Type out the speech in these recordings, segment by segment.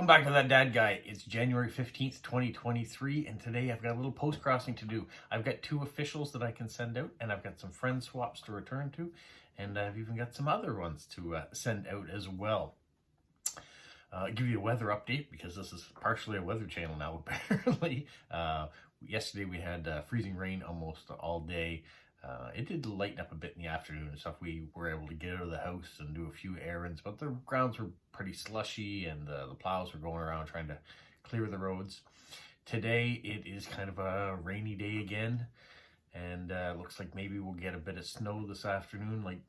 Welcome back to That Dad Guy. It's January 15th, 2023, and today I've got a little post crossing to do. I've got 2 officials that I can send out, and I've got some friend swaps to return to, and I've even got some other ones to send out as well. I'll give you a weather update, because this is partially a weather channel now, apparently. Yesterday we had freezing rain almost all day. It did lighten up a bit in the afternoon and stuff. We were able to get out of the house and do a few errands, but the grounds were pretty slushy and the plows were going around trying to clear the roads. Today it is kind of a rainy day again, and looks like maybe we'll get a bit of snow this afternoon, like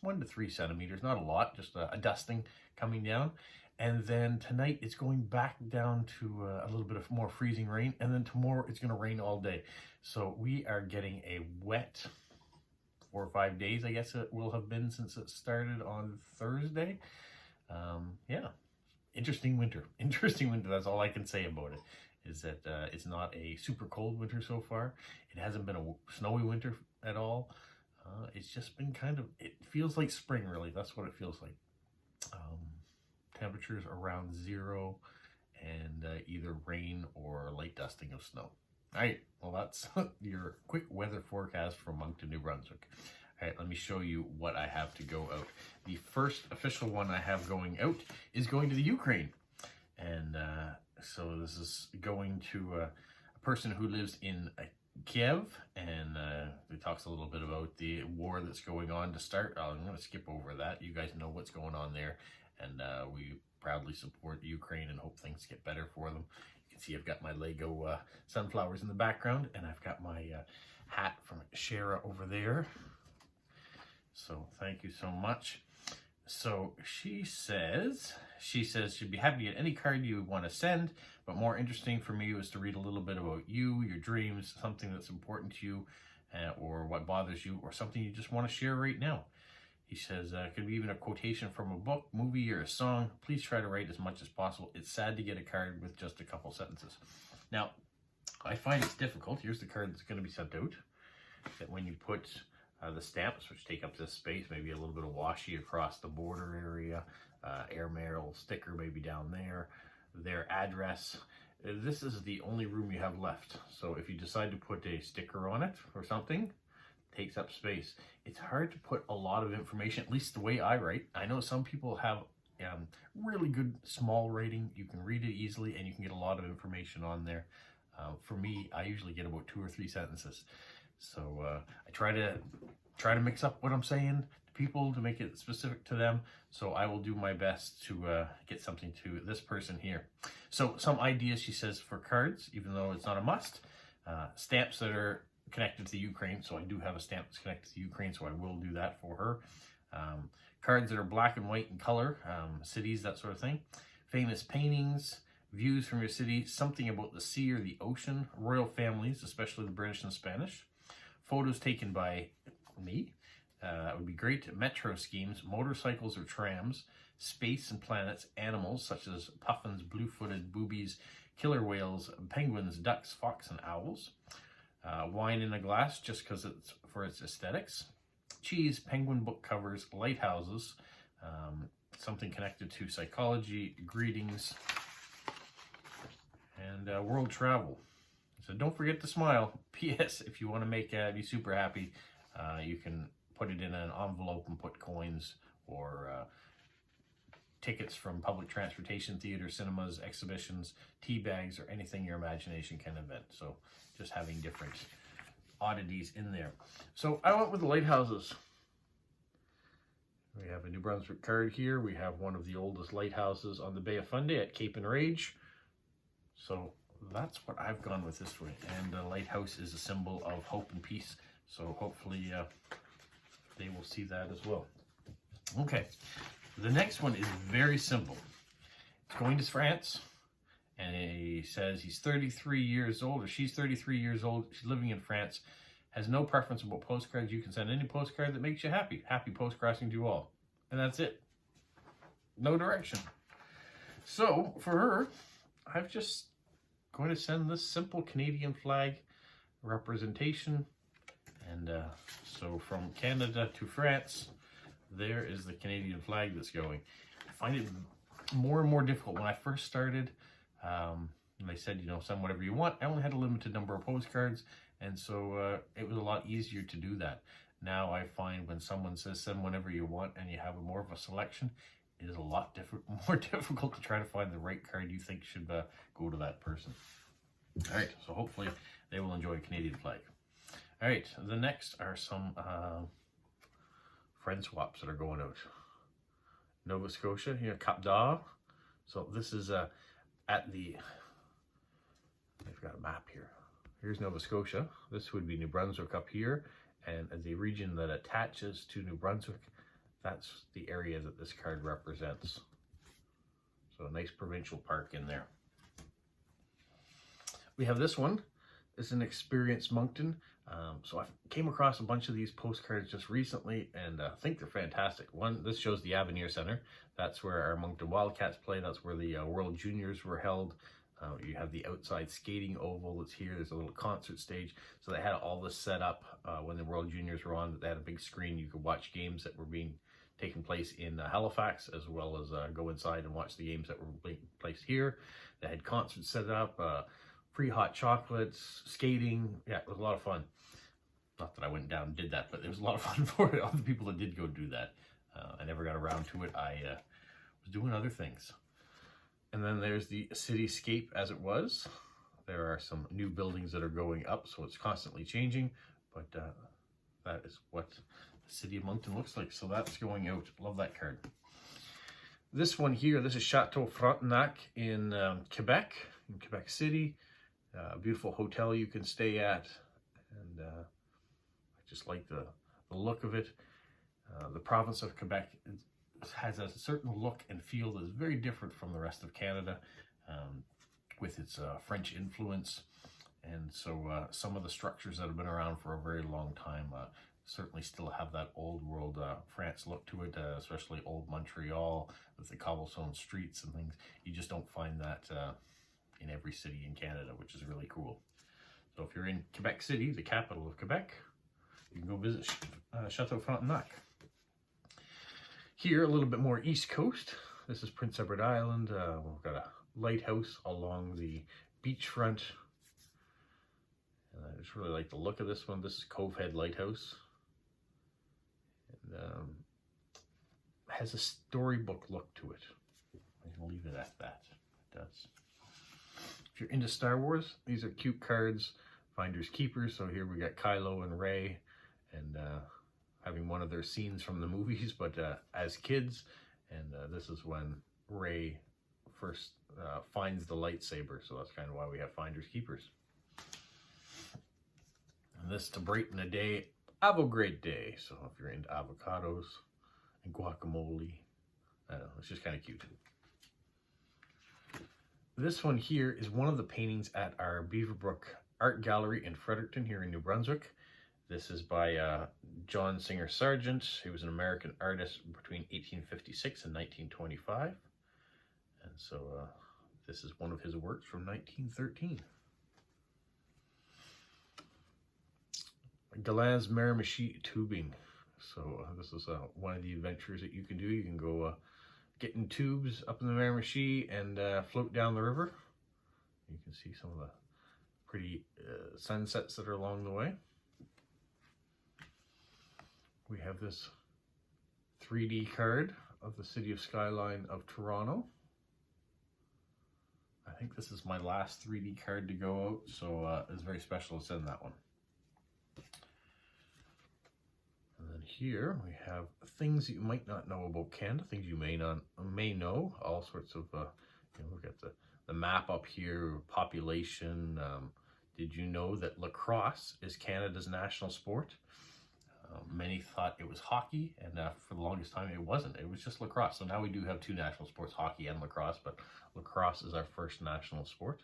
1 to 3 centimeters, not a lot, just a dusting coming down. And then tonight it's going back down to a little bit of more freezing rain, and then tomorrow it's going to rain all day. So we are getting a wet 4 or 5 days, I guess it will have been since it started on Thursday. Yeah, interesting winter. Interesting winter, that's all I can say about it, is that it's not a super cold winter so far. It hasn't been a snowy winter at all. It's just been kind of, it feels like spring, really. That's what it feels like. Temperatures around 0 and either rain or light dusting of snow. All right, well, that's your quick weather forecast from Moncton, New Brunswick. All right, let me show you what I have to go out. The first official one I have going out is going to the Ukraine. And so this is going to a person who lives in Kiev, and it talks a little bit about the war that's going on to start. I'm going to skip over that. You guys know what's going on there. And we proudly support Ukraine and hope things get better for them. You can see I've got my Lego sunflowers in the background, and I've got my hat from Shara over there. So thank you so much. So she says she'd be happy to get any card you want to send, but more interesting for me was to read a little bit about you, your dreams, something that's important to you, or what bothers you, or something you just want to share right now. He says, could be even a quotation from a book, movie, or a song. Please try to write as much as possible. It's sad to get a card with just a couple sentences. Now, I find it's difficult. Here's the card that's going to be sent out. That when you put the stamps, which take up this space, maybe a little bit of washi across the border area, airmail sticker maybe down there, their address. This is the only room you have left. So if you decide to put a sticker on it or something, takes up space. It's hard to put a lot of information, at least the way I write. I know some people have really good small writing. You can read it easily and you can get a lot of information on there. For me, I usually get about 2 or 3 sentences. So I try to mix up what I'm saying to people to make it specific to them. So I will do my best to get something to this person here. So some ideas, she says, for cards, even though it's not a must. Stamps that are connected to the Ukraine, so I do have a stamp that's connected to the Ukraine, so I will do that for her. Cards that are black and white in color, cities, that sort of thing. Famous paintings, views from your city, something about the sea or the ocean, royal families, especially the British and Spanish. Photos taken by me, that would be great. Metro schemes, motorcycles or trams, space and planets, animals such as puffins, blue-footed boobies, killer whales, penguins, ducks, fox, and owls. Wine in a glass, just because it's for its aesthetics. Cheese, penguin book covers, lighthouses, something connected to psychology, greetings, and world travel. So don't forget to smile. P.S. If you want to make me super happy, you can put it in an envelope and put coins or tickets from public transportation, theater, cinemas, exhibitions, tea bags, or anything your imagination can invent. So just having different oddities in there. So I went with the lighthouses. We have a New Brunswick card here. We have one of the oldest lighthouses on the Bay of Fundy at Cape and Rage. So that's what I've gone with this way. And the lighthouse is a symbol of hope and peace. So hopefully they will see that as well. Okay. The next one is very simple. It's going to France, and he says he's 33 years old, or she's 33 years old. She's living in France, has no preference about postcards. You can send any postcard that makes you happy. Happy post crossing to you all. And that's it. No direction. So for her, I'm just going to send this simple Canadian flag representation. And so from Canada to France, there is the Canadian flag that's going. I find it more and more difficult. When I first started, and they said, you know, send whatever you want. I only had a limited number of postcards, and so it was a lot easier to do that. Now I find when someone says send whatever you want and you have more of a selection, it is a lot more difficult to try to find the right card you think should go to that person. All right, so hopefully they will enjoy a Canadian flag. All right, the next are some friend swaps that are going out. Nova Scotia, here, Cap d'Or. So this is at the, I've got a map here. Here's Nova Scotia. This would be New Brunswick up here. And the region that attaches to New Brunswick, that's the area that this card represents. So a nice provincial park in there. We have this one. It's an Experience Moncton. So I came across a bunch of these postcards just recently, and I think they're fantastic. One, this shows the Avenir Centre. That's where our Moncton Wildcats play. That's where the World Juniors were held. You have the outside skating oval that's here. There's a little concert stage. So they had all this set up when the World Juniors were on. They had a big screen. You could watch games that were taking place in Halifax, as well as go inside and watch the games that were being placed here. They had concerts set up, free hot chocolates, skating. Yeah, it was a lot of fun. Not that I went down and did that, but it was a lot of fun for all the people that did go do that. I never got around to it. I was doing other things. And then there's the cityscape as it was. There are some new buildings that are going up, so it's constantly changing, but that is what the city of Moncton looks like. So that's going out. Love that card. This one here, this is Chateau Frontenac in Quebec City. A beautiful hotel you can stay at, and I just like the look of it. The province of Quebec has a certain look and feel that is very different from the rest of Canada, with its French influence. And so some of the structures that have been around for a very long time certainly still have that old world France look to it, especially old Montreal with the cobblestone streets and things. You just don't find that in every city in Canada, which is really cool. So if you're in Quebec City, the capital of Quebec, you can go visit Chateau Frontenac. Here, a little bit more East Coast. This is Prince Edward Island. We've got a lighthouse along the beachfront. I just really like the look of this one. This is Cove Head Lighthouse. And has a storybook look to it. I can leave it at that. It does. If you're into Star Wars, these are cute cards. Finders Keepers. So here we got Kylo and Rey, and having one of their scenes from the movies, but as kids. And this is when Rey first finds the lightsaber. So that's kind of why we have Finders Keepers. And this to brighten a day, Avo Great Day. So if you're into avocados and guacamole, I don't know, it's just kind of cute. This one here is one of the paintings at our Beaverbrook Art Gallery in Fredericton here in New Brunswick. This is by John Singer Sargent. He was an American artist between 1856 and 1925. And so this is one of his works from 1913. Galan's Miramichi tubing. So this is one of the adventures that you can do. You can go get in tubes up in the Miramichi and float down the river. You can see some of the pretty sunsets that are along the way. We have this 3D card of the City of Skyline of Toronto. I think this is my last 3D card to go out, so it's very special to send that one. And then here we have things that you might not know about Canada, things you may know, all sorts of, look at the map up here, population. Did you know that lacrosse is Canada's national sport? Many thought it was hockey, and for the longest time it wasn't. It was just lacrosse. So now we do have two national sports, hockey and lacrosse, but lacrosse is our first national sport.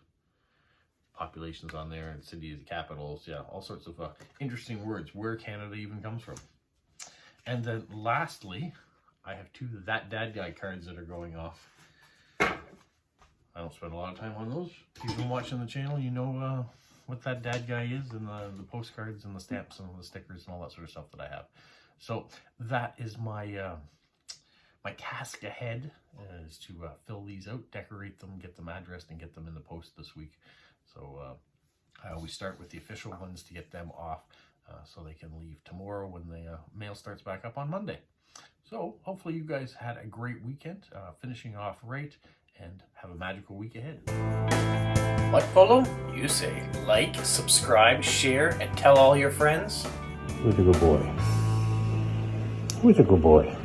Populations on there, and cities, capitals, yeah, all sorts of interesting words, where Canada even comes from. And then lastly, I have two That Dad Guy cards that are going off. I don't spend a lot of time on those. If you've been watching the channel, you know what That Dad Guy is, and the postcards and the stamps and the stickers and all that sort of stuff that I have. So that is my my task ahead is to fill these out, decorate them, get them addressed, and get them in the post this week. So I always start with the official ones to get them off so they can leave tomorrow when the mail starts back up on Monday. So hopefully you guys had a great weekend, finishing off right, and have a magical week ahead. What, Polo? You say like, subscribe, share, and tell all your friends? Who's a good boy? Who's a good boy?